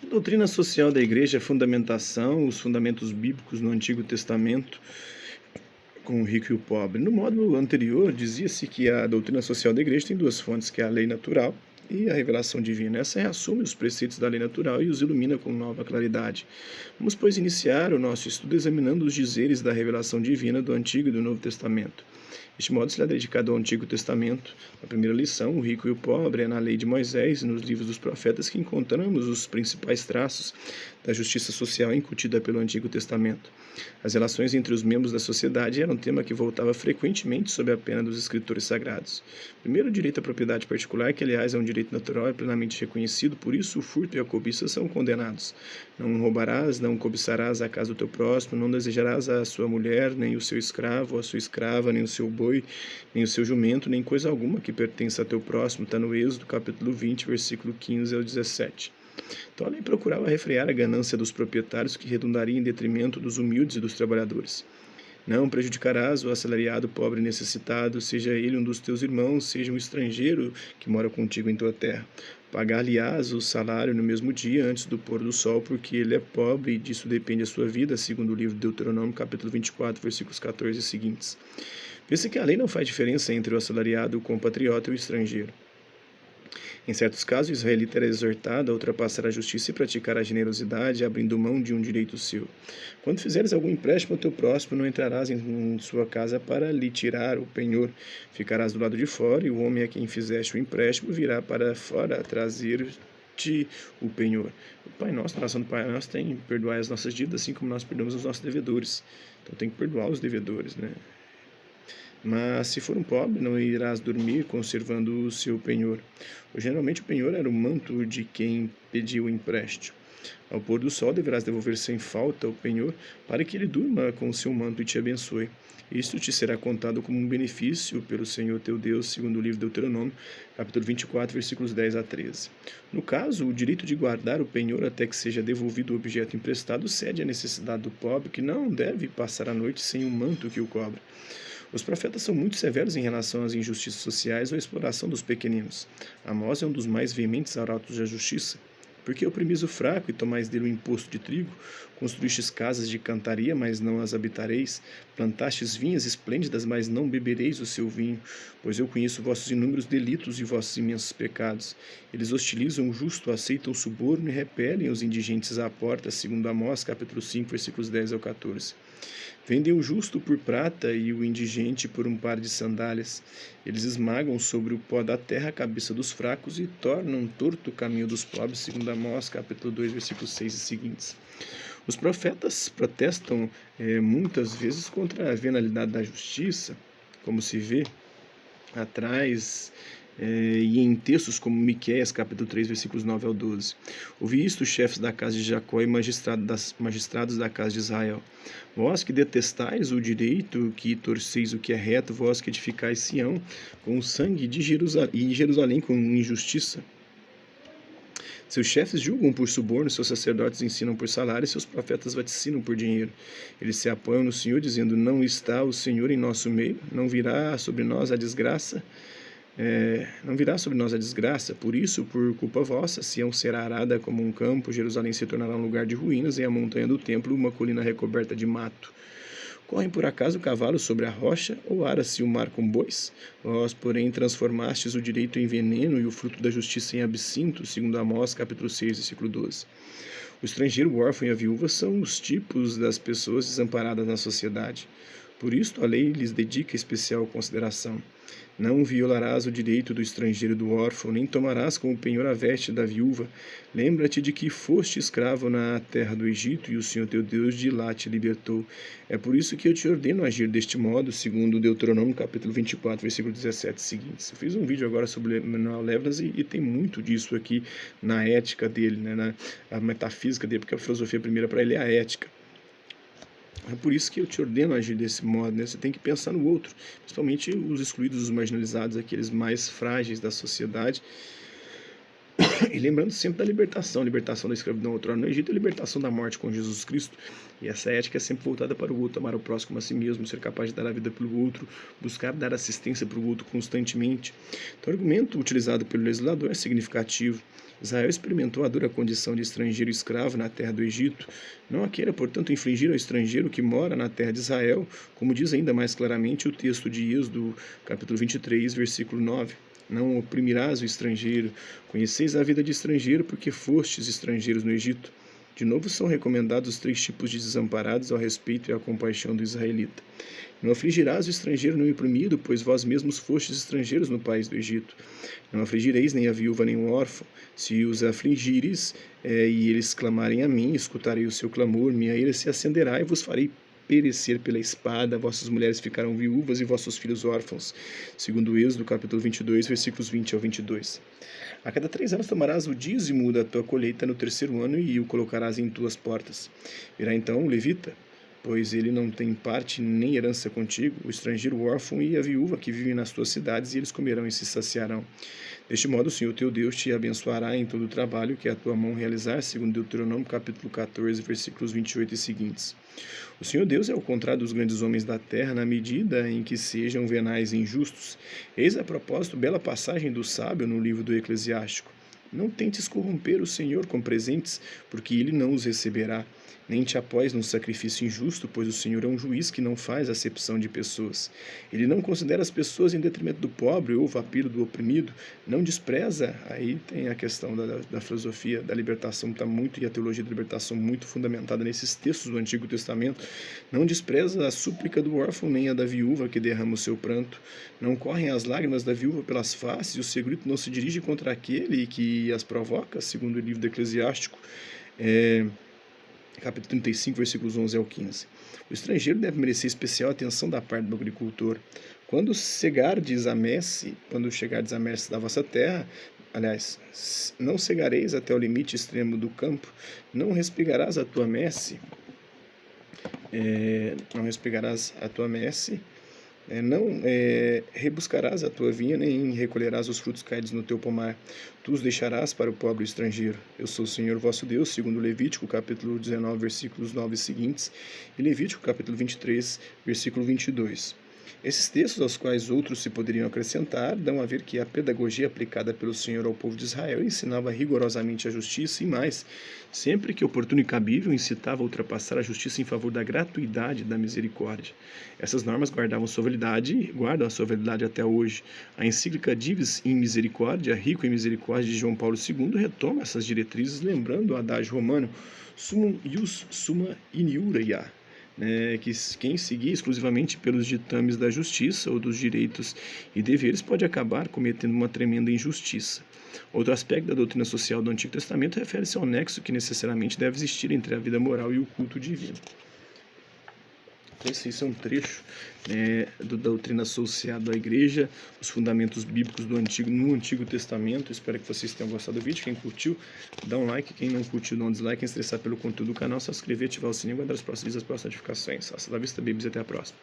A doutrina social da Igreja, a fundamentação, os fundamentos bíblicos no Antigo Testamento, com o rico e o pobre. No modo anterior, dizia-se que a doutrina social da Igreja tem duas fontes, que é a lei natural e a revelação divina. Essa reassume os preceitos da lei natural e os ilumina com nova claridade. Vamos, pois, iniciar o nosso estudo examinando os dizeres da revelação divina do Antigo e do Novo Testamento. Este modo será dedicado ao Antigo Testamento. Na primeira lição, o rico e o pobre, é na lei de Moisés e nos livros dos profetas que encontramos os principais traços da justiça social incutida pelo Antigo Testamento. As relações entre os membros da sociedade eram um tema que voltava frequentemente sob a pena dos escritores sagrados. Primeiro, o direito à propriedade particular, que aliás é um direito natural e plenamente reconhecido, por isso o furto e a cobiça são condenados. Não roubarás, não cobiçarás a casa do teu próximo, não desejarás a sua mulher, nem o seu escravo, ou a sua escrava, nem o seu boi, nem o seu jumento, nem coisa alguma que pertença a teu próximo. Está no Êxodo, capítulo 20, versículo 15 ao 17. Então a lei procurava refrear a ganância dos proprietários, que redundaria em detrimento dos humildes e dos trabalhadores. Não prejudicarás o assalariado pobre e necessitado, seja ele um dos teus irmãos, seja um estrangeiro que mora contigo em tua terra. Pagar-lhe-ás o salário no mesmo dia, antes do pôr do sol, porque ele é pobre e disso depende a sua vida, segundo o livro de Deuteronômio, capítulo 24, versículos 14 e seguintes. Vê-se que a lei não faz diferença entre o assalariado, o compatriota e o estrangeiro. Em certos casos, o israelita era exortado a ultrapassar a justiça e praticar a generosidade, abrindo mão de um direito seu. Quando fizeres algum empréstimo ao teu próximo, não entrarás em sua casa para lhe tirar o penhor. Ficarás do lado de fora, e o homem a quem fizeste o empréstimo virá para fora a trazer-te o penhor. O Pai Nosso, na oração do Pai Nosso, tem perdoar as nossas dívidas, assim como nós perdoamos os nossos devedores. Então tem que perdoar os devedores, né? Mas se for um pobre, não irás dormir conservando o seu penhor. Geralmente o penhor era o manto de quem pediu o empréstimo. Ao pôr do sol deverás devolver sem falta o penhor, para que ele durma com o seu manto e te abençoe. Isto te será contado como um benefício pelo Senhor teu Deus, segundo o livro de Deuteronômio, capítulo 24, versículos 10 a 13. No caso, o direito de guardar o penhor até que seja devolvido o objeto emprestado cede à necessidade do pobre, que não deve passar a noite sem um manto que o cobre. Os profetas são muito severos em relação às injustiças sociais ou à exploração dos pequeninos. Amós é um dos mais veementes arautos da justiça. Porque oprimis o fraco e tomais dele o imposto de trigo, construístes casas de cantaria, mas não as habitareis, plantastes vinhas esplêndidas, mas não bebereis o seu vinho, pois eu conheço vossos inúmeros delitos e vossos imensos pecados. Eles hostilizam o justo, aceitam o suborno e repelem os indigentes à porta, segundo Amós, capítulo 5, versículos 10 ao 14. Vendem o justo por prata e o indigente por um par de sandálias. Eles esmagam sobre o pó da terra a cabeça dos fracos e tornam torto o caminho dos pobres, segundo Amós, capítulo 2, versículos 6 e seguintes. Os profetas protestam muitas vezes contra a venalidade da justiça, como se vê atrás, e em textos como Miqueias, capítulo 3, versículos 9 ao 12. Ouvi isto, chefes da casa de Jacó e magistrados da casa de Israel. Vós que detestais o direito, que torceis o que é reto, vós que edificais Sião com o sangue de Jerusalém com injustiça. Seus chefes julgam por suborno, seus sacerdotes ensinam por salário e seus profetas vaticinam por dinheiro. Eles se apoiam no Senhor, dizendo: não está o Senhor em nosso meio, não virá sobre nós a desgraça. Por isso, por culpa vossa, Sião será arada como um campo, Jerusalém se tornará um lugar de ruínas, e a montanha do templo uma colina recoberta de mato. Correm por acaso cavalos sobre a rocha, ou ara-se o mar com bois? Vós, porém, transformastes o direito em veneno e o fruto da justiça em absinto, segundo Amós, capítulo 6, versículo 12. O estrangeiro, o órfão e a viúva são os tipos das pessoas desamparadas na sociedade. Por isto, a lei lhes dedica especial consideração. Não violarás o direito do estrangeiro e do órfão, nem tomarás como penhor a veste da viúva. Lembra-te de que foste escravo na terra do Egito, e o Senhor teu Deus de lá te libertou. É por isso que eu te ordeno agir deste modo, segundo Deuteronômio, capítulo 24, versículo 17 seguintes. Eu fiz um vídeo agora sobre Manuel Levinas e tem muito disso aqui na ética dele, né, na metafísica dele, porque a filosofia primeira para ele é a ética. É por isso que eu te ordeno agir desse modo, né? Você tem que pensar no outro, principalmente os excluídos, os marginalizados, aqueles mais frágeis da sociedade. E lembrando sempre da libertação da escravidão outrora no Egito e a libertação da morte com Jesus Cristo. E essa ética é sempre voltada para o outro, amar o próximo como a si mesmo, ser capaz de dar a vida pelo outro, buscar dar assistência para o outro constantemente. Então o argumento utilizado pelo legislador é significativo. Israel experimentou a dura condição de estrangeiro escravo na terra do Egito. Não a queira, portanto, infligir ao estrangeiro que mora na terra de Israel, como diz ainda mais claramente o texto de Êxodo, capítulo 23, versículo 9. Não oprimirás o estrangeiro. Conheceis a vida de estrangeiro, porque fostes estrangeiros no Egito. De novo são recomendados os 3 tipos de desamparados ao respeito e à compaixão do israelita. Não afligirás o estrangeiro não oprimido, pois vós mesmos fostes estrangeiros no país do Egito. Não afligireis nem a viúva nem o órfão. Se os afligires e eles clamarem a mim, escutarei o seu clamor, minha ira se acenderá e vos farei perecer pela espada, vossas mulheres ficarão viúvas e vossos filhos órfãos. Segundo Êxodo, capítulo 22, versículos 20 ao 22. A cada 3 anos tomarás o dízimo da tua colheita no 3º ano e o colocarás em tuas portas. Virá então o levita, pois ele não tem parte nem herança contigo, o estrangeiro, o órfão e a viúva que vivem nas tuas cidades, e eles comerão e se saciarão. Deste modo, o Senhor teu Deus te abençoará em todo o trabalho que a tua mão realizar, segundo Deuteronômio, capítulo 14, versículos 28 e seguintes. O Senhor Deus é o contrário dos grandes homens da terra, na medida em que sejam venais e injustos. Eis a propósito bela passagem do sábio no livro do Eclesiástico. Não tentes corromper o Senhor com presentes, porque ele não os receberá. Nem te após num sacrifício injusto, pois o Senhor é um juiz que não faz acepção de pessoas. Ele não considera as pessoas em detrimento do pobre ou vampiro do oprimido, não despreza, aí tem a questão da filosofia da libertação, e a teologia da libertação muito fundamentada nesses textos do Antigo Testamento, não despreza a súplica do órfão nem a da viúva que derrama o seu pranto, não correm as lágrimas da viúva pelas faces e o seu grito não se dirige contra aquele que as provoca, segundo o livro do Eclesiástico, capítulo 35, versículos 11 ao 15. O estrangeiro deve merecer especial atenção da parte do agricultor. Quando chegardes à messe da vossa terra, aliás, não cegareis até o limite extremo do campo, não respigarás a tua messe, não rebuscarás a tua vinha, nem recolherás os frutos caídos no teu pomar. Tu os deixarás para o pobre estrangeiro. Eu sou o Senhor vosso Deus, segundo Levítico, capítulo 19, versículos 9 seguintes, e Levítico, capítulo 23, versículo 22. Esses textos, aos quais outros se poderiam acrescentar, dão a ver que a pedagogia aplicada pelo Senhor ao povo de Israel ensinava rigorosamente a justiça e mais, sempre que oportuno e cabível, incitava a ultrapassar a justiça em favor da gratuidade e da misericórdia. Essas normas guardam a sua validade até hoje. A encíclica Divis in Misericordia, Rico em Misericórdia, de João Paulo II, retoma essas diretrizes, lembrando o adágio romano Summum ius summa iniuria, que quem seguir exclusivamente pelos ditames da justiça ou dos direitos e deveres pode acabar cometendo uma tremenda injustiça. Outro aspecto da doutrina social do Antigo Testamento refere-se ao nexo que necessariamente deve existir entre a vida moral e o culto divino. Então, esse é um trecho da doutrina associada à igreja, os fundamentos bíblicos no Antigo Testamento. Espero que vocês tenham gostado do vídeo. Quem curtiu, dá um like. Quem não curtiu, dá um dislike. Quem se interessar pelo conteúdo do canal, se inscrever, ativar o sininho e aguardar os próximos vídeos, as próximas notificações. Hasta la vista, babies, e até a próxima.